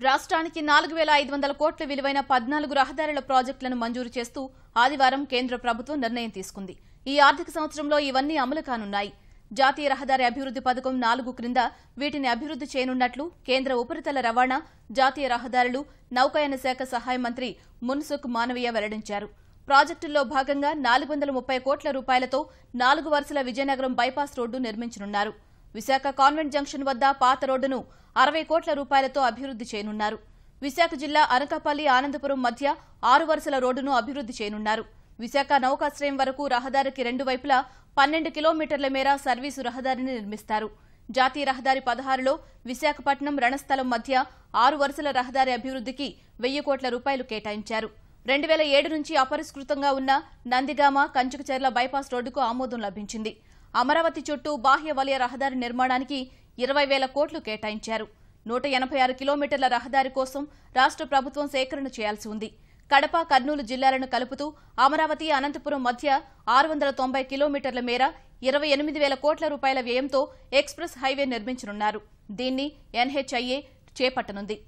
రాష్ట్రానికి 4500 కోట్ల విలువైన 14 రహదారుల ప్రాజెక్టులను మంజూరు చేస్తూ ఆదివారం కేంద్ర ప్రభుత్వం నిర్ణయం తీసుకుంది. ఈ ఆర్థిక సంవత్సరంలో ఇవన్నీ అమలు కానున్నాయి. జాతీయ రహదారి అభివృద్ధి పథకం 4 క్రింద వీటిని అభివృద్ధి చేయనున్నట్లు కేంద్ర ఉపరితల రవాణా, జాతీయ రహదారులు, నౌకాయాన శాఖ సహాయ మంత్రి మున్సుఖ్ మానవీయ వెల్లడించారు. ప్రాజెక్టుల్లో భాగంగా 430 కోట్ల రూపాయలతో 4 వరుసల విజయనగరం బైపాస్ రోడ్డు నిర్మించనున్నారు. విశాఖ కాన్వెంట్ జంక్షన్ వద్ద పాత రోడ్డును 60 కోట్ల రూపాయలతో అభివృద్ధి చేయనున్నారు. విశాఖ జిల్లా అనకాపల్లి, ఆనందపురం మధ్య 6 వరుసల రోడ్డును అభివృద్ధి చేయనున్నారు. విశాఖ నౌకాశ్రయం వరకు రహదారికి 2 వైపులా 12 కిలోమీటర్ల మేర సర్వీసు రహదారిని నిర్మిస్తారు. జాతీయ రహదారి 16లో విశాఖపట్నం, రణస్థలం మధ్య 6 వరుసల రహదారి అభివృద్ధికి 1000 కోట్ల రూపాయలు కేటాయించారు. 2007 నుంచి అపరిష్కృతంగా ఉన్న నందిగామ, కంచుకచెర్ల బైపాస్ రోడ్డుకు ఆమోదం లభించింది. అమరావతి చుట్టూ బాహ్య వలయ రహదారి నిర్మాణానికి 20,000 కోట్లు కేటాయించారు. 186 కిలోమీటర్ల రహదారి కోసం రాష్ట్ర ప్రభుత్వం సేకరణ చేయాల్సి ఉంది. కడప, కర్నూలు జిల్లాలను కలుపుతూ అమరావతి, అనంతపురం మధ్య 690 కిలోమీటర్ల మేర 28,000 కోట్ల రూపాయల వ్యయంతో ఎక్స్ప్రెస్ హైవే నిర్మించనున్నారు. దీన్ని NHIA చేపట్టనుంది.